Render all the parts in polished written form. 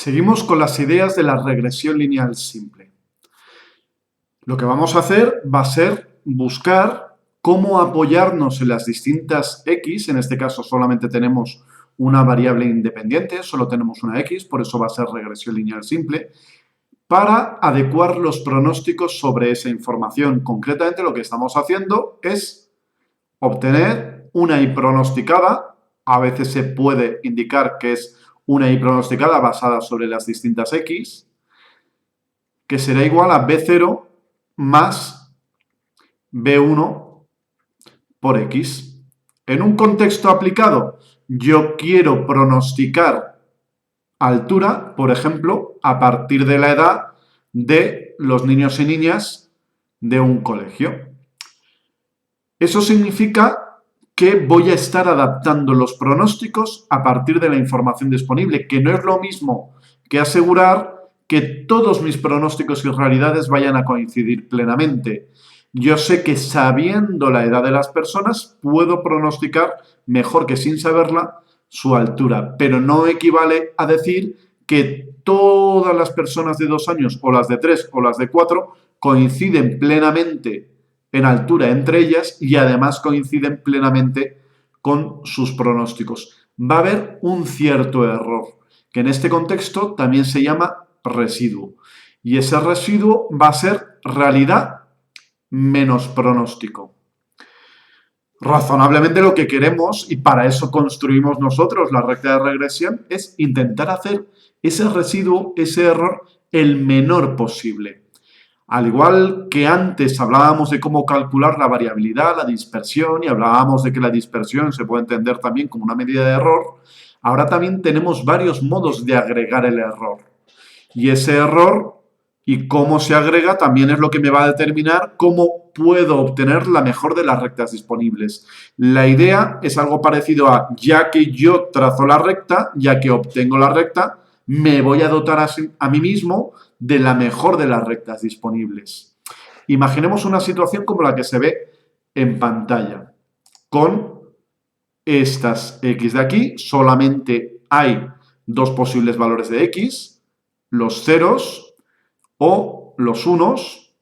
Seguimos con las ideas de la regresión lineal simple. Lo que vamos a hacer va a ser buscar cómo apoyarnos en las distintas x, en este caso solamente tenemos una variable independiente, solo tenemos una x, por eso va a ser regresión lineal simple, para adecuar los pronósticos sobre esa información. Concretamente lo que estamos haciendo es obtener una y pronosticada, a veces se puede indicar que es una y pronosticada basada sobre las distintas x, que será igual a b0 más b1 por x. En un contexto aplicado, yo quiero pronosticar altura, por ejemplo, a partir de la edad de los niños y niñas de un colegio. Eso significa que voy a estar adaptando los pronósticos a partir de la información disponible, que no es lo mismo que asegurar que todos mis pronósticos y realidades vayan a coincidir plenamente. Yo sé que sabiendo la edad de las personas puedo pronosticar mejor que sin saberla su altura, pero no equivale a decir que todas las personas de 2 años o las de 3 o las de 4 coinciden plenamente en altura entre ellas y además coinciden plenamente con sus pronósticos. Va a haber un cierto error, que en este contexto también se llama residuo. Y ese residuo va a ser realidad menos pronóstico. Razonablemente lo que queremos, y para eso construimos nosotros la recta de regresión, es intentar hacer ese residuo, ese error, el menor posible. Al igual que antes hablábamos de cómo calcular la variabilidad, la dispersión, y hablábamos de que la dispersión se puede entender también como una medida de error, ahora también tenemos varios modos de agregar el error. Y ese error y cómo se agrega también es lo que me va a determinar cómo puedo obtener la mejor de las rectas disponibles. La idea es algo parecido a, ya que yo trazo la recta, ya que obtengo la recta, me voy a dotar a mí mismo de la mejor de las rectas disponibles. Imaginemos una situación como la que se ve en pantalla. Con estas x de aquí, solamente hay dos posibles valores de x, los ceros o los unos,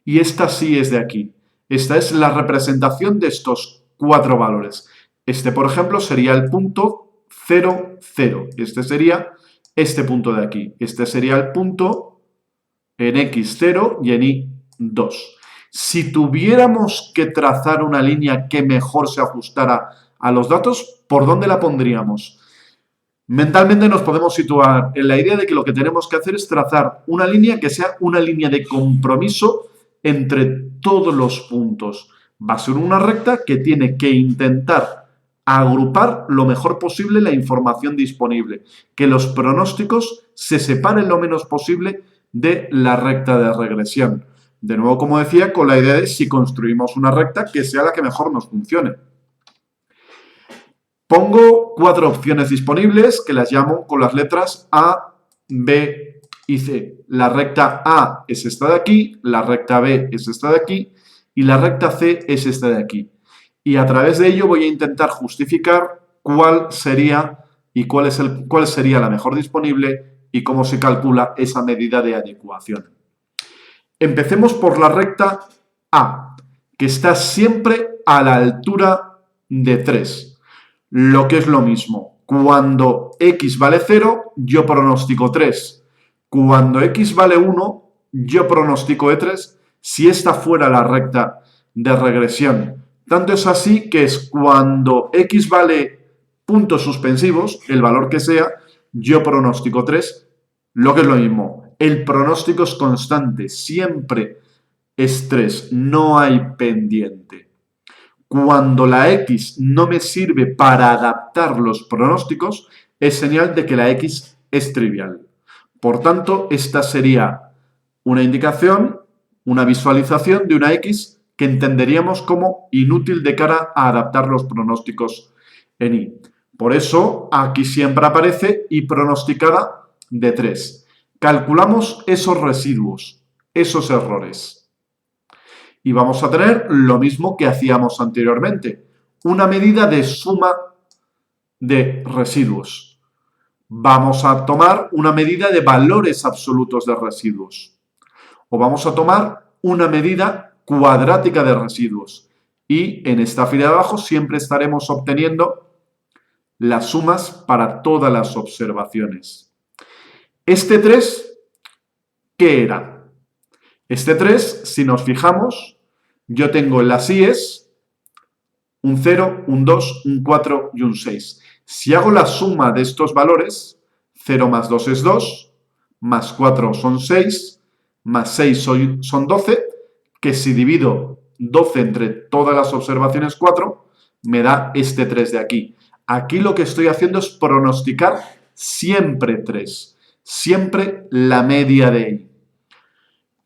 y esta sí es de aquí. Esta es la representación de estos 4 valores. Este, por ejemplo, sería el punto 0, 0. Este sería este punto de aquí. Este sería el punto en x0 y en y2. Si tuviéramos que trazar una línea que mejor se ajustara a los datos, ¿por dónde la pondríamos? Mentalmente nos podemos situar en la idea de que lo que tenemos que hacer es trazar una línea que sea una línea de compromiso entre todos los puntos. Va a ser una recta que tiene que intentar agrupar lo mejor posible la información disponible, que los pronósticos se separen lo menos posible de la recta de regresión. De nuevo, como decía, con la idea de si construimos una recta que sea la que mejor nos funcione. Pongo 4 opciones disponibles que las llamo con las letras A, B y C. La recta A es esta de aquí, la recta B es esta de aquí y la recta C es esta de aquí. Y a través de ello voy a intentar justificar cuál sería la mejor disponible y cómo se calcula esa medida de adecuación. Empecemos por la recta A, que está siempre a la altura de 3. Lo que es lo mismo, cuando x vale 0, yo pronostico 3. Cuando x vale 1, yo pronostico E3 si esta fuera la recta de regresión. Tanto es así que es cuando x vale puntos suspensivos, el valor que sea, yo pronostico 3, lo que es lo mismo. El pronóstico es constante, siempre es 3, no hay pendiente. Cuando la x no me sirve para adaptar los pronósticos, es señal de que la x es trivial. Por tanto, esta sería una indicación, una visualización de una x que entenderíamos como inútil de cara a adaptar los pronósticos en y. Por eso, aquí siempre aparece y pronosticada de 3. Calculamos esos residuos, esos errores. Y vamos a tener lo mismo que hacíamos anteriormente, una medida de suma de residuos. Vamos a tomar una medida de valores absolutos de residuos. O vamos a tomar una medida cuadrática de residuos. Y en esta fila de abajo siempre estaremos obteniendo las sumas para todas las observaciones. Este 3, ¿qué era? Este 3, si nos fijamos, yo tengo en las IES un 0, un 2, un 4 y un 6. Si hago la suma de estos valores, 0 más 2 es 2, más 4 son 6, más 6 son 12, que si divido 12 entre todas las observaciones 4, me da este 3 de aquí. Aquí lo que estoy haciendo es pronosticar siempre 3, siempre la media de I.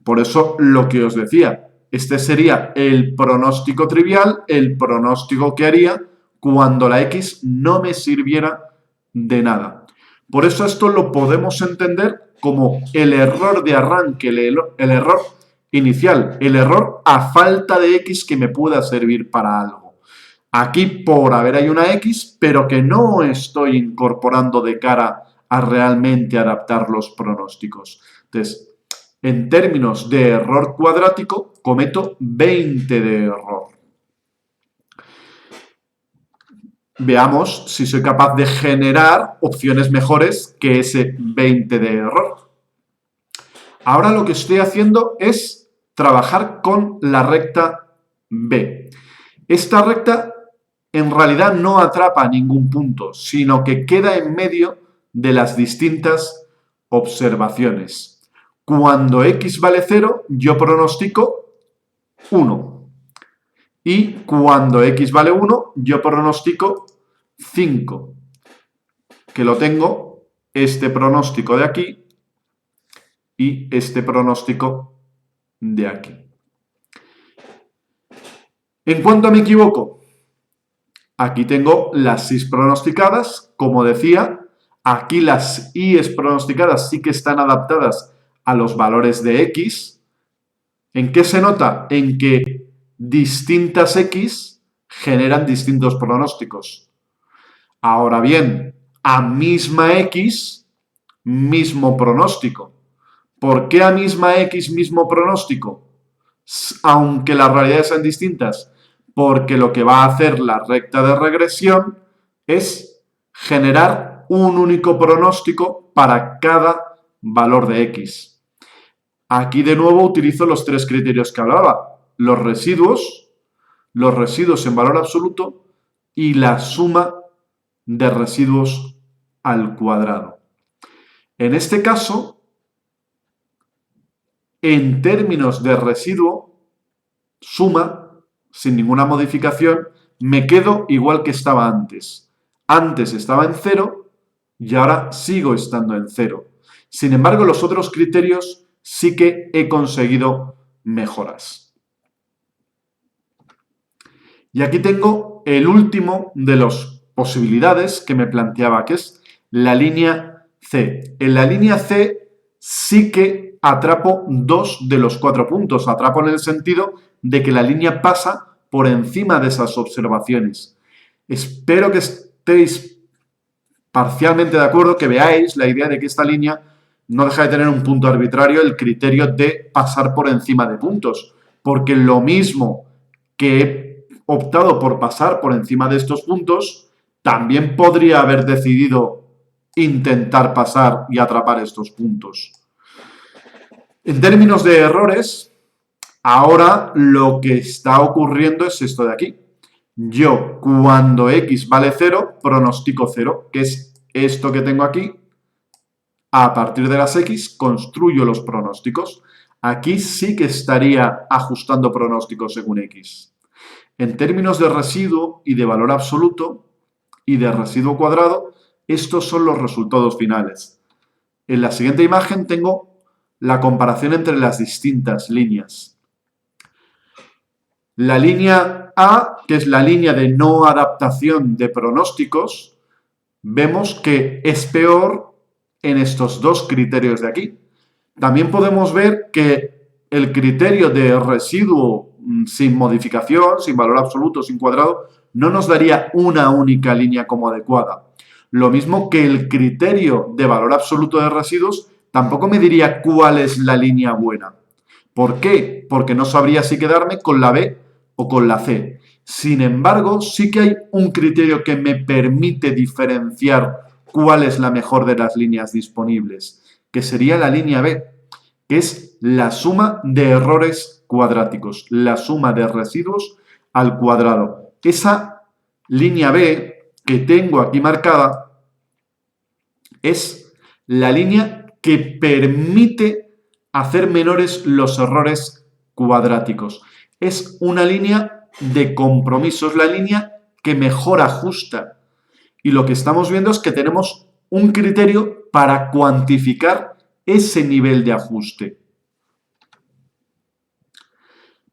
Por eso lo que os decía, este sería el pronóstico trivial, el pronóstico que haría cuando la X no me sirviera de nada. Por eso esto lo podemos entender como el error de arranque, el error inicial, el error a falta de X que me pueda servir para algo. Aquí por haber hay una X, pero que no estoy incorporando de cara a realmente adaptar los pronósticos. Entonces, en términos de error cuadrático, cometo 20 de error. Veamos si soy capaz de generar opciones mejores que ese 20 de error. Ahora lo que estoy haciendo es trabajar con la recta B. Esta recta en realidad no atrapa ningún punto, sino que queda en medio de las distintas observaciones. Cuando X vale 0, yo pronostico 1. Y cuando X vale 1, yo pronostico 5. Que lo tengo, este pronóstico de aquí y este pronóstico de aquí. En cuanto me equivoco, aquí tengo las 6 pronosticadas, como decía, aquí las I's pronosticadas sí que están adaptadas a los valores de X. ¿En qué se nota? En que distintas X generan distintos pronósticos. Ahora bien, a misma X, mismo pronóstico. ¿Por qué a misma X, mismo pronóstico? Aunque las realidades sean distintas. Porque lo que va a hacer la recta de regresión es generar un único pronóstico para cada valor de X. Aquí de nuevo utilizo los 3 criterios que hablaba. Los residuos en valor absoluto y la suma de residuos al cuadrado. En este caso, en términos de residuo, suma, sin ninguna modificación, me quedo igual que estaba antes. Antes estaba en 0 y ahora sigo estando en 0. Sin embargo, los otros criterios sí que he conseguido mejoras. Y aquí tengo el último de las posibilidades que me planteaba, que es la línea C. En la línea C sí que atrapo 2 de los 4 puntos. Atrapo en el sentido de que la línea pasa por encima de esas observaciones. Espero que estéis parcialmente de acuerdo, que veáis la idea de que esta línea no deja de tener un punto arbitrario, el criterio de pasar por encima de puntos. Porque lo mismo que he optado por pasar por encima de estos puntos, también podría haber decidido intentar pasar y atrapar estos puntos. En términos de errores, ahora lo que está ocurriendo es esto de aquí. Yo, cuando X vale 0, pronostico 0, que es esto que tengo aquí. A partir de las X construyo los pronósticos. Aquí sí que estaría ajustando pronósticos según X. En términos de residuo y de valor absoluto y de residuo cuadrado, estos son los resultados finales. En la siguiente imagen tengo la comparación entre las distintas líneas. La línea A, que es la línea de no adaptación de pronósticos, vemos que es peor en estos 2 criterios de aquí. También podemos ver que el criterio de residuo sin modificación, sin valor absoluto, sin cuadrado, no nos daría una única línea como adecuada. Lo mismo que el criterio de valor absoluto de residuos tampoco me diría cuál es la línea buena. ¿Por qué? Porque no sabría si quedarme con la B o con la C. Sin embargo, sí que hay un criterio que me permite diferenciar cuál es la mejor de las líneas disponibles, que sería la línea B, que es la suma de errores cuadráticos, la suma de residuos al cuadrado. Esa línea B que tengo aquí marcada es la línea que permite hacer menores los errores cuadráticos. Es una línea de compromiso, es la línea que mejor ajusta. Y lo que estamos viendo es que tenemos un criterio para cuantificar ese nivel de ajuste.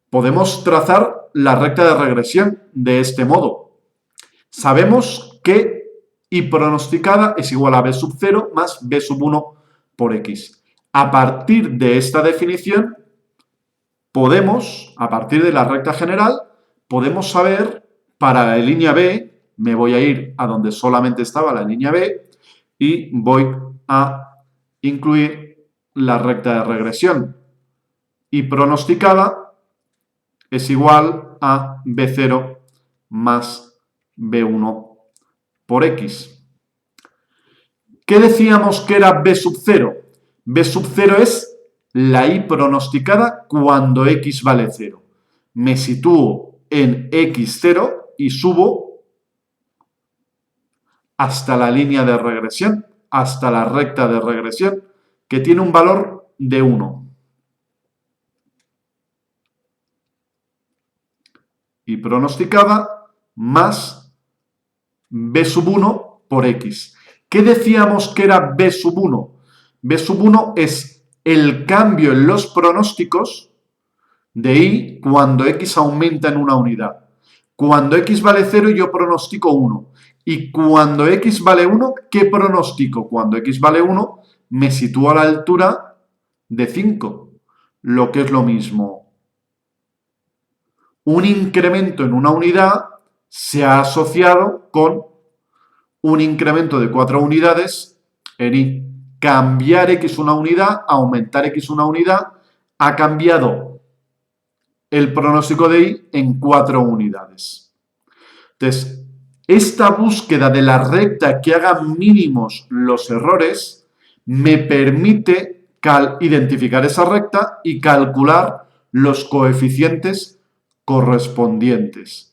Podemos trazar la recta de regresión de este modo. Sabemos que y pronosticada es igual a b sub 0 más b sub 1 por x. A partir de esta definición, a partir de la recta general, podemos saber para la línea B, me voy a ir a donde solamente estaba la línea B y voy a incluir la recta de regresión. Y pronosticada es igual a b0 más b1 por x. ¿Qué decíamos que era b sub 0? B sub 0 es la y pronosticada cuando x vale 0. Me sitúo en x0 y subo hasta la línea de regresión, hasta la recta de regresión, que tiene un valor de 1. Y pronosticada más b sub 1 por x. ¿Qué decíamos que era b sub 1? B sub 1 es el cambio en los pronósticos de y cuando x aumenta en una unidad. Cuando x vale 0 yo pronostico 1. Y cuando x vale 1, ¿qué pronostico? Cuando x vale 1 me sitúo a la altura de 5. Lo que es lo mismo. Un incremento en una unidad se ha asociado con un incremento de 4 unidades en y. Cambiar x una unidad, aumentar x una unidad, ha cambiado el pronóstico de y en 4 unidades. Entonces, esta búsqueda de la recta que haga mínimos los errores me permite identificar esa recta y calcular los coeficientes correspondientes.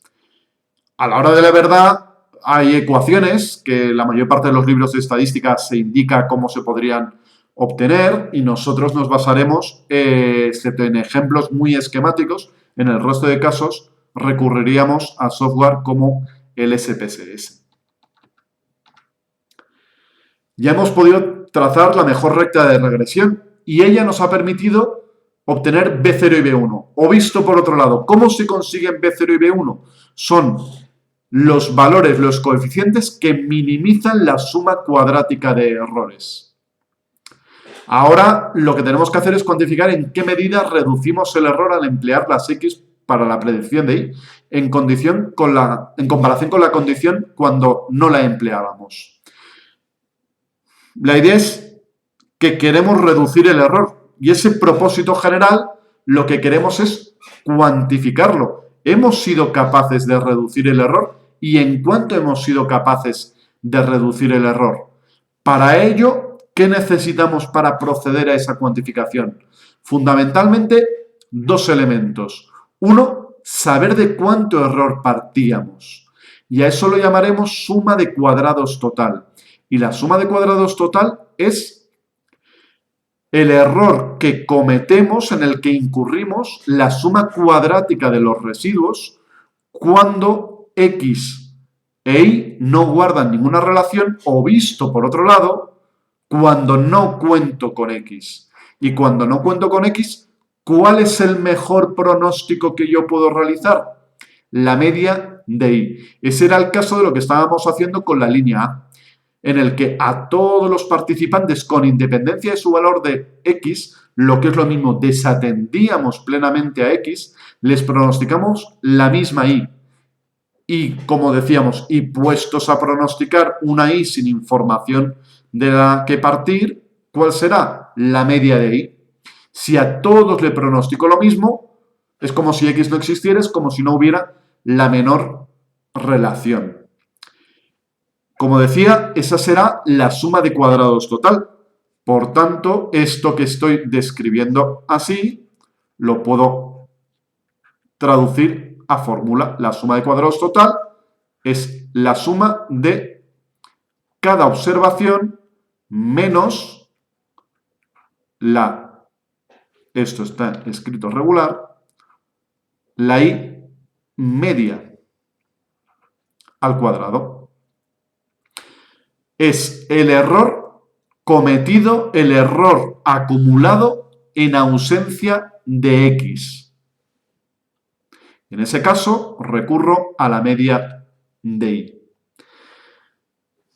A la hora de la verdad, hay ecuaciones que la mayor parte de los libros de estadística se indica cómo se podrían obtener y nosotros nos basaremos, excepto en ejemplos muy esquemáticos, en el resto de casos recurriríamos a software como el SPSS. Ya hemos podido trazar la mejor recta de regresión y ella nos ha permitido obtener B0 y B1. O visto por otro lado, ¿cómo se consiguen B0 y B1? Son los valores, los coeficientes que minimizan la suma cuadrática de errores. Ahora lo que tenemos que hacer es cuantificar en qué medida reducimos el error al emplear las X para la predicción de Y en comparación con la condición cuando no la empleábamos. La idea es que queremos reducir el error y ese propósito general lo que queremos es cuantificarlo. ¿Hemos sido capaces de reducir el error? ¿Y en cuánto hemos sido capaces de reducir el error? Para ello, ¿qué necesitamos para proceder a esa cuantificación? Fundamentalmente, dos elementos. Uno, saber de cuánto error partíamos. Y a eso lo llamaremos suma de cuadrados total. Y la suma de cuadrados total es el error que cometemos, en el que incurrimos, la suma cuadrática de los residuos cuando x e y no guardan ninguna relación, o visto por otro lado, cuando no cuento con x. Y cuando no cuento con x, ¿cuál es el mejor pronóstico que yo puedo realizar? La media de y. Ese era el caso de lo que estábamos haciendo con la línea A, en el que a todos los participantes, con independencia de su valor de x, lo que es lo mismo, desatendíamos plenamente a x, les pronosticamos la misma y. Y como decíamos, y puestos a pronosticar una y sin información de la que partir, ¿cuál será? La media de y. Si a todos le pronostico lo mismo, es como si x no existiera, es como si no hubiera la menor relación. Como decía, esa será la suma de cuadrados total. Por tanto, esto que estoy describiendo así, lo puedo traducir a fórmula. La suma de cuadrados total es la suma de cada observación menos la, esto está escrito regular, la y media al cuadrado. Es el error cometido, el error acumulado en ausencia de x. En ese caso, recurro a la media de y.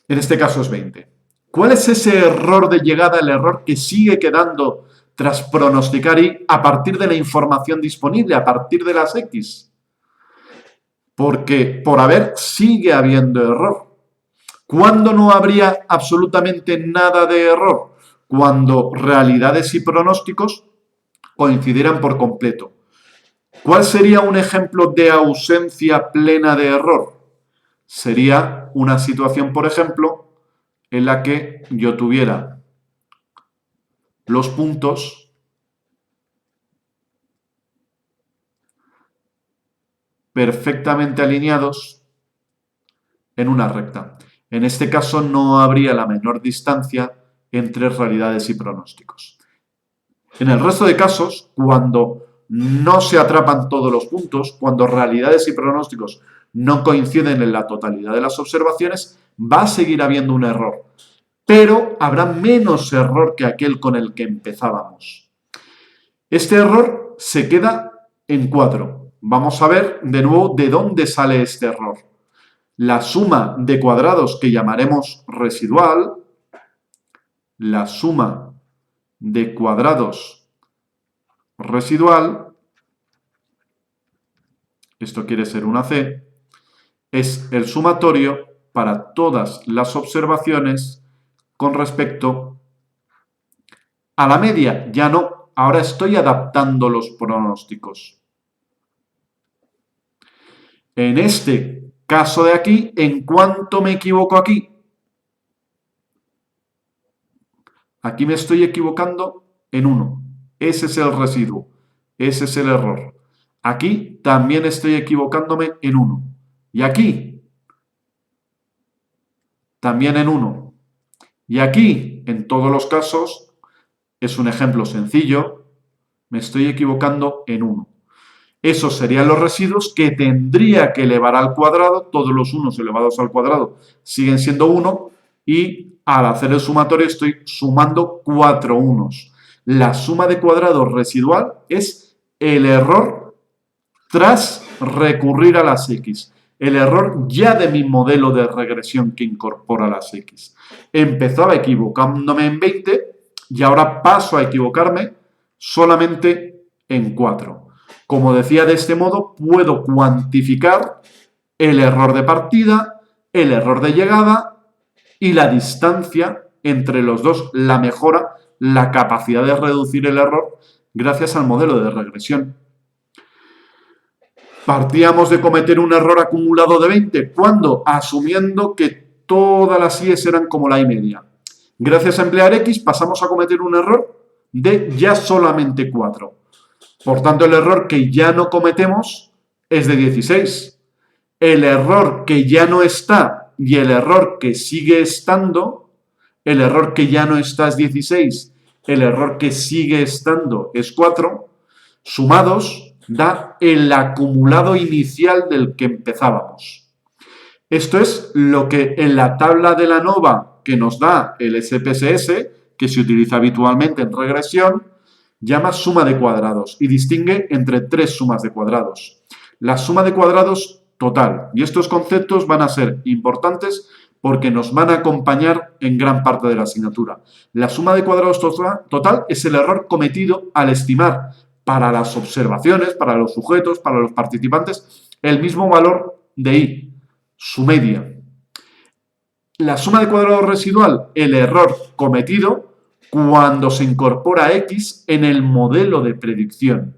En este caso es 20. ¿Cuál es ese error de llegada, el error que sigue quedando tras pronosticar y a partir de la información disponible, a partir de las x? Porque por haber sigue habiendo error. ¿Cuándo no habría absolutamente nada de error? Cuando realidades y pronósticos coincidieran por completo. ¿Cuál sería un ejemplo de ausencia plena de error? Sería una situación, por ejemplo, en la que yo tuviera los puntos perfectamente alineados en una recta. En este caso no habría la menor distancia entre realidades y pronósticos. En el resto de casos, cuando no se atrapan todos los puntos, cuando realidades y pronósticos no coinciden en la totalidad de las observaciones, va a seguir habiendo un error, pero habrá menos error que aquel con el que empezábamos. Este error se queda en 4. Vamos a ver de nuevo de dónde sale este error. La suma de cuadrados que llamaremos residual, la suma de cuadrados residual, esto quiere ser una C, es el sumatorio para todas las observaciones con respecto a la media. Ya no, ahora estoy adaptando los pronósticos. En este caso de aquí, ¿en cuánto me equivoco aquí? Aquí me estoy equivocando en 1. Ese es el residuo. Ese es el error. Aquí también estoy equivocándome en 1. Y aquí también en 1. Y aquí, en todos los casos, es un ejemplo sencillo, me estoy equivocando en 1. Esos serían los residuos que tendría que elevar al cuadrado. Todos los 1 elevados al cuadrado siguen siendo 1 y al hacer el sumatorio estoy sumando 4 unos. La suma de cuadrados residual es el error tras recurrir a las x. El error ya de mi modelo de regresión que incorpora las x. Empezaba equivocándome en 20 y ahora paso a equivocarme solamente en 4. Como decía, de este modo puedo cuantificar el error de partida, el error de llegada y la distancia entre los dos, la mejora, la capacidad de reducir el error gracias al modelo de regresión. Partíamos de cometer un error acumulado de 20. ¿Cuándo? Asumiendo que todas las y eran como la y media. Gracias a emplear x pasamos a cometer un error de ya solamente 4. Por tanto, el error que ya no cometemos es de 16. El error que ya no está y el error que sigue estando, el error que ya no está es 16, el error que sigue estando es 4, sumados da el acumulado inicial del que empezábamos. Esto es lo que en la tabla de la ANOVA que nos da el SPSS, que se utiliza habitualmente en regresión, llama suma de cuadrados y distingue entre 3 sumas de cuadrados. La suma de cuadrados total. Y estos conceptos van a ser importantes porque nos van a acompañar en gran parte de la asignatura. La suma de cuadrados total es el error cometido al estimar para las observaciones, para los sujetos, para los participantes, el mismo valor de y. su media. La suma de cuadrados residual, el error cometido cuando se incorpora X en el modelo de predicción.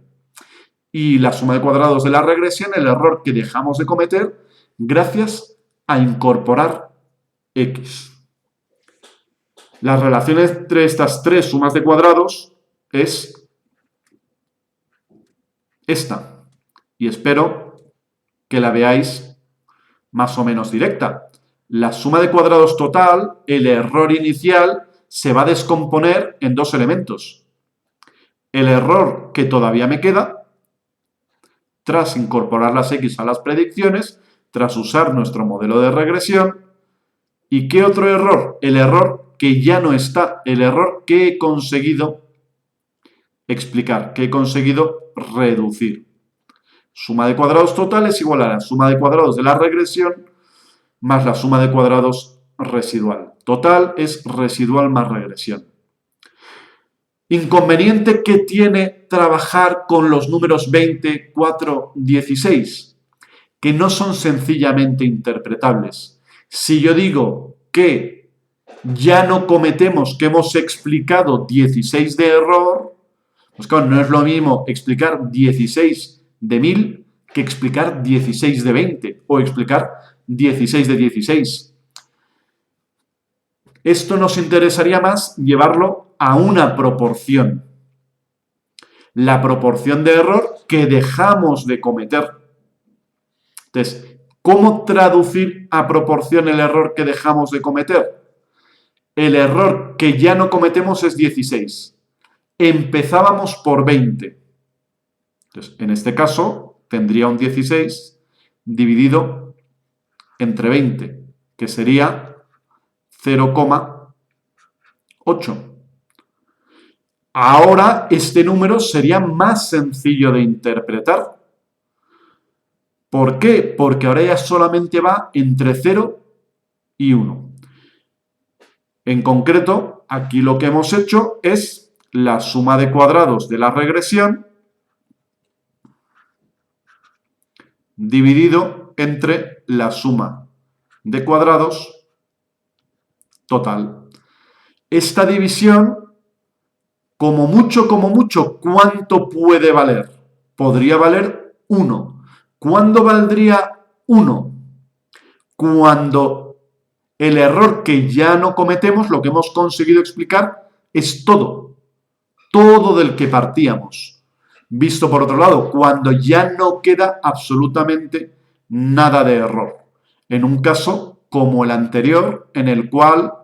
Y la suma de cuadrados de la regresión, el error que dejamos de cometer gracias a incorporar X. La relación entre estas tres sumas de cuadrados es esta. Y espero que la veáis más o menos directa. La suma de cuadrados total, el error inicial, se va a descomponer en dos elementos. El error que todavía me queda, tras incorporar las X a las predicciones, tras usar nuestro modelo de regresión. ¿Y qué otro error? El error que ya no está, el error que he conseguido explicar, que he conseguido reducir. Suma de cuadrados total es igual a la suma de cuadrados de la regresión más la suma de cuadrados residual. Total es residual más regresión. Inconveniente que tiene trabajar con los números 20, 4, 16, que no son sencillamente interpretables. Si yo digo que ya no cometemos, que hemos explicado 16 de error, pues claro, no es lo mismo explicar 16 de 1000 que explicar 16 de 20 o explicar 16 de 16. Esto nos interesaría más llevarlo a una proporción. La proporción de error que dejamos de cometer. Entonces, ¿cómo traducir a proporción el error que dejamos de cometer? El error que ya no cometemos es 16. Empezábamos por 20. Entonces, en este caso, tendría un 16 dividido entre 20, que sería 0,8. Ahora este número sería más sencillo de interpretar. ¿Por qué? Porque ahora ya solamente va entre 0 y 1. En concreto, aquí lo que hemos hecho es la suma de cuadrados de la regresión dividido entre la suma de cuadrados total. Esta división, como mucho, ¿cuánto puede valer? Podría valer 1. ¿Cuándo valdría 1? Cuando el error que ya no cometemos, lo que hemos conseguido explicar, es todo del que partíamos. Visto por otro lado, cuando ya no queda absolutamente nada de error. En un caso como el anterior, en el cual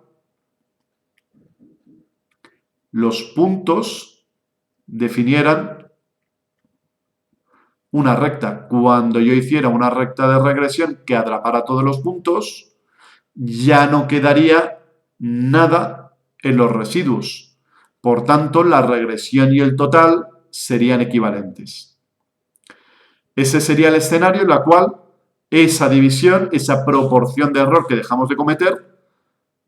los puntos definieran una recta. Cuando yo hiciera una recta de regresión que atrapara todos los puntos, ya no quedaría nada en los residuos. Por tanto, la regresión y el total serían equivalentes. Ese sería el escenario en el cual esa división, esa proporción de error que dejamos de cometer,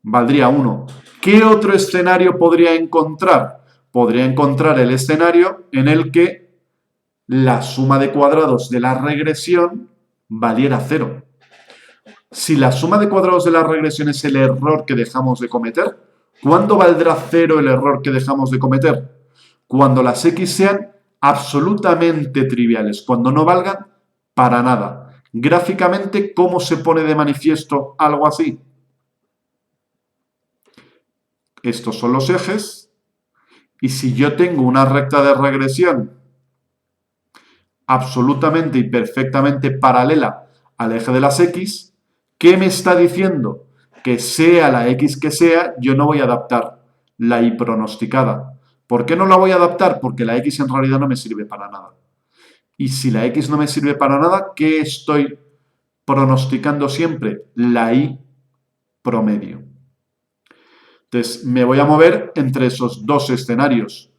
valdría 1. ¿Qué otro escenario podría encontrar? Podría encontrar el escenario en el que la suma de cuadrados de la regresión valiera 0. Si la suma de cuadrados de la regresión es el error que dejamos de cometer, ¿cuándo valdrá 0 el error que dejamos de cometer? Cuando las X sean absolutamente triviales, cuando no valgan para nada. Gráficamente, ¿cómo se pone de manifiesto algo así? Estos son los ejes, y si yo tengo una recta de regresión absolutamente y perfectamente paralela al eje de las X, ¿qué me está diciendo? Que sea la X que sea, yo no voy a adaptar la Y pronosticada. ¿Por qué no la voy a adaptar? Porque la X en realidad no me sirve para nada. Y si la X no me sirve para nada, ¿qué estoy pronosticando siempre? La Y promedio. Entonces, me voy a mover entre esos dos escenarios.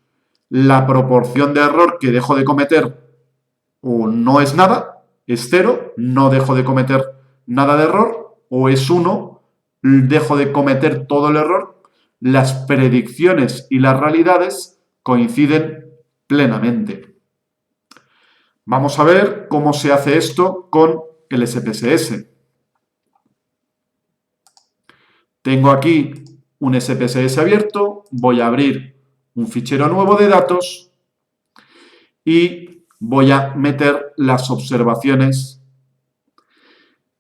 La proporción de error que dejo de cometer o no es nada, es 0, no dejo de cometer nada de error, o es 1, dejo de cometer todo el error. Las predicciones y las realidades coinciden plenamente. Vamos a ver cómo se hace esto con el SPSS. Tengo aquí un SPSS abierto, voy a abrir un fichero nuevo de datos y voy a meter las observaciones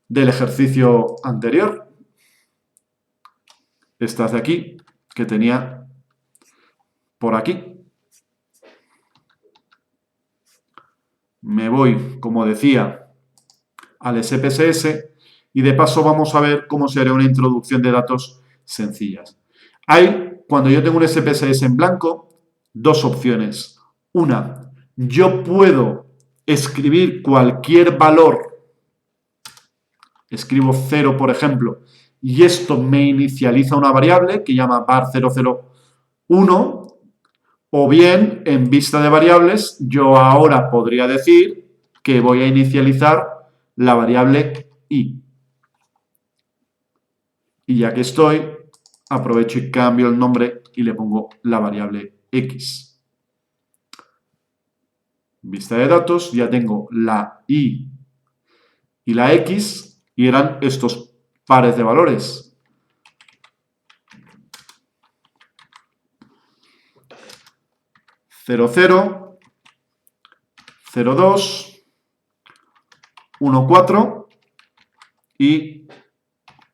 del ejercicio anterior. Estas de aquí, que tenía por aquí. Me voy, como decía, al SPSS y de paso vamos a ver cómo se hará una introducción de datos sencillas. Hay, cuando yo tengo un SPSS en blanco, dos opciones. Una, yo puedo escribir cualquier valor, escribo 0, por ejemplo, y esto me inicializa una variable que llama var001, o bien, en vista de variables, yo ahora podría decir que voy a inicializar la variable i. Y ya que estoy, aprovecho y cambio el nombre y le pongo la variable x. Vista de datos, ya tengo la y la x y eran estos pares de valores. 0,0, 0,2, 1,4 y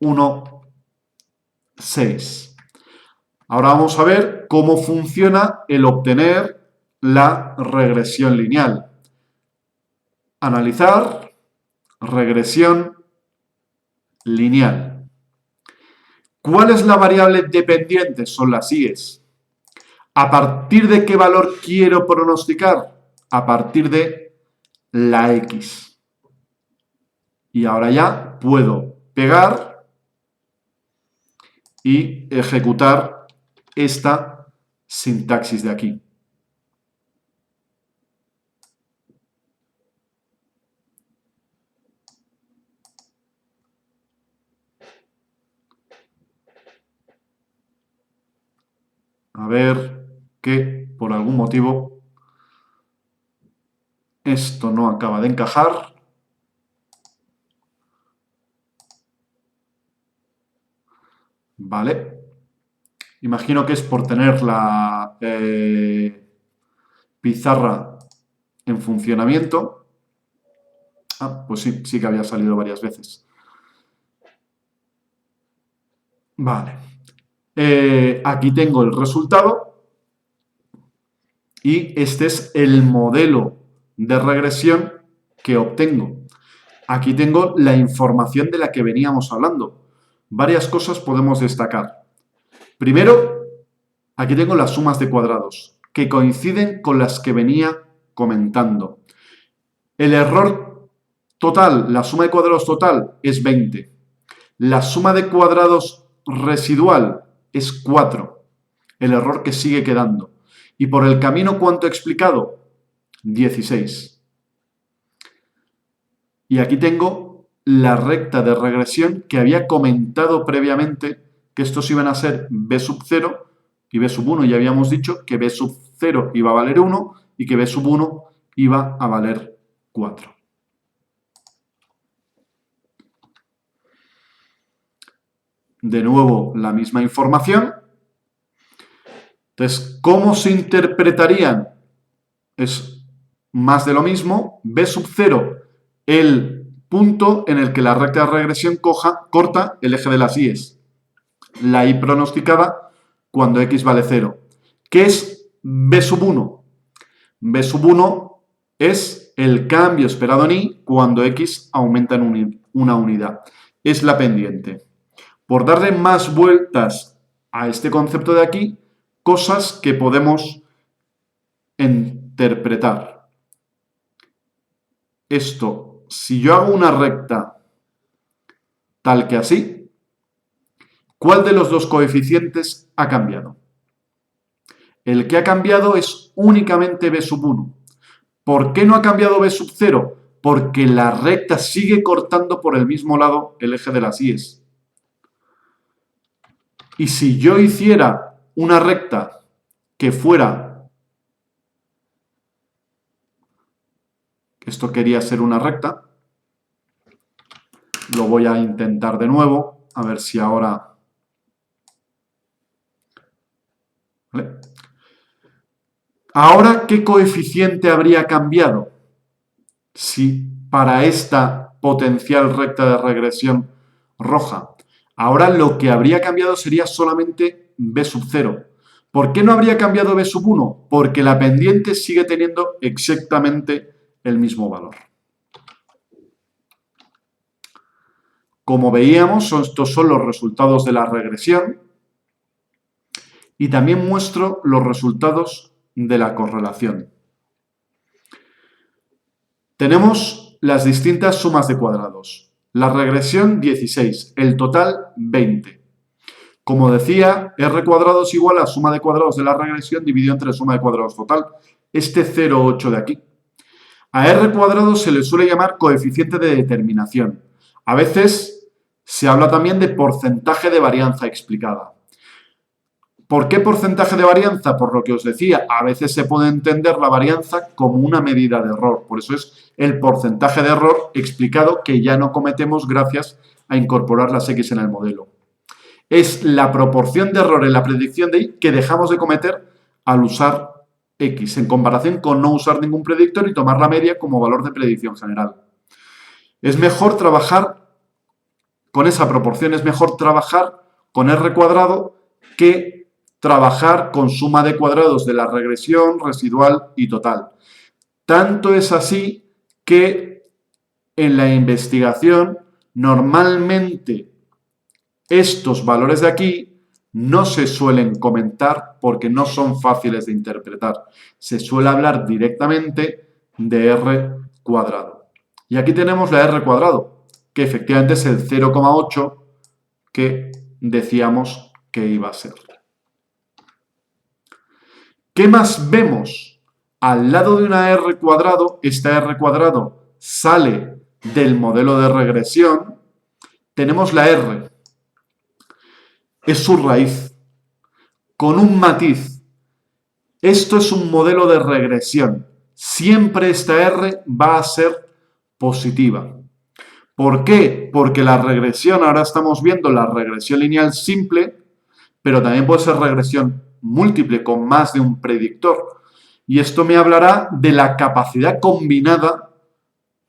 1,6. Ahora vamos a ver cómo funciona el obtener la regresión lineal. Analizar, regresión lineal. ¿Cuál es la variable dependiente? Son las i's. ¿A partir de qué valor quiero pronosticar? A partir de la x. Y ahora ya puedo pegar y ejecutar esta sintaxis de aquí. A ver que por algún motivo esto no acaba de encajar. Vale. Imagino que es por tener la pizarra en funcionamiento. Ah, pues sí, sí que había salido varias veces. Vale. Aquí tengo el resultado y este es el modelo de regresión que obtengo. Aquí tengo la información de la que veníamos hablando. Varias cosas podemos destacar. Primero, aquí tengo las sumas de cuadrados, que coinciden con las que venía comentando. El error total, la suma de cuadrados total es 20. La suma de cuadrados residual es 4. El error que sigue quedando. Y por el camino, ¿cuánto he explicado? 16. Y aquí tengo la recta de regresión que había comentado previamente que estos iban a ser b sub 0 y b sub 1. Ya habíamos dicho que b sub 0 iba a valer 1 y que b sub 1 iba a valer 4. De nuevo, la misma información. Entonces, ¿cómo se interpretarían? Es más de lo mismo. B sub 0, el punto en el que la recta de regresión corta el eje de las i's. La y pronosticada cuando x vale 0. ¿Qué es b sub 1? B sub 1 es el cambio esperado en y cuando x aumenta en una unidad. Es la pendiente. Por darle más vueltas a este concepto de aquí, cosas que podemos interpretar. Esto, si yo hago una recta tal que así, ¿cuál de los dos coeficientes ha cambiado? El que ha cambiado es únicamente b sub 1. ¿Por qué no ha cambiado b sub 0? Porque la recta sigue cortando por el mismo lado el eje de las i's. Y si yo hiciera una recta que fuera, esto quería ser una recta, lo voy a intentar de nuevo, a ver si ahora ¿vale? Ahora, ¿qué coeficiente habría cambiado si para esta potencial recta de regresión roja? Ahora lo que habría cambiado sería solamente b sub 0. ¿Por qué no habría cambiado b sub 1? Porque la pendiente sigue teniendo exactamente el mismo valor. Como veíamos, estos son los resultados de la regresión y también muestro los resultados de la correlación. Tenemos las distintas sumas de cuadrados. La regresión 16, el total 20. Como decía, r cuadrado es igual a la suma de cuadrados de la regresión dividido entre la suma de cuadrados total. Este 0,8 de aquí. A r cuadrado se le suele llamar coeficiente de determinación. A veces se habla también de porcentaje de varianza explicada. ¿Por qué porcentaje de varianza? Por lo que os decía, a veces se puede entender la varianza como una medida de error. Por eso es el porcentaje de error explicado que ya no cometemos gracias a incorporar las X en el modelo. Es la proporción de error en la predicción de Y que dejamos de cometer al usar X, en comparación con no usar ningún predictor y tomar la media como valor de predicción general. Es mejor trabajar con esa proporción, es mejor trabajar con R cuadrado que trabajar con suma de cuadrados de la regresión, residual y total. Tanto es así que en la investigación normalmente estos valores de aquí no se suelen comentar porque no son fáciles de interpretar. Se suele hablar directamente de R cuadrado. Y aquí tenemos la R cuadrado, que efectivamente es el 0,8 que decíamos que iba a ser. ¿Qué más vemos? Al lado de una R cuadrado, esta R cuadrado sale del modelo de regresión, tenemos la R. Es su raíz, con un matiz. Esto es un modelo de regresión. Siempre esta R va a ser positiva. ¿Por qué? Porque la regresión, ahora estamos viendo la regresión lineal simple, pero también puede ser regresión múltiple con más de un predictor. Y esto me hablará de la capacidad combinada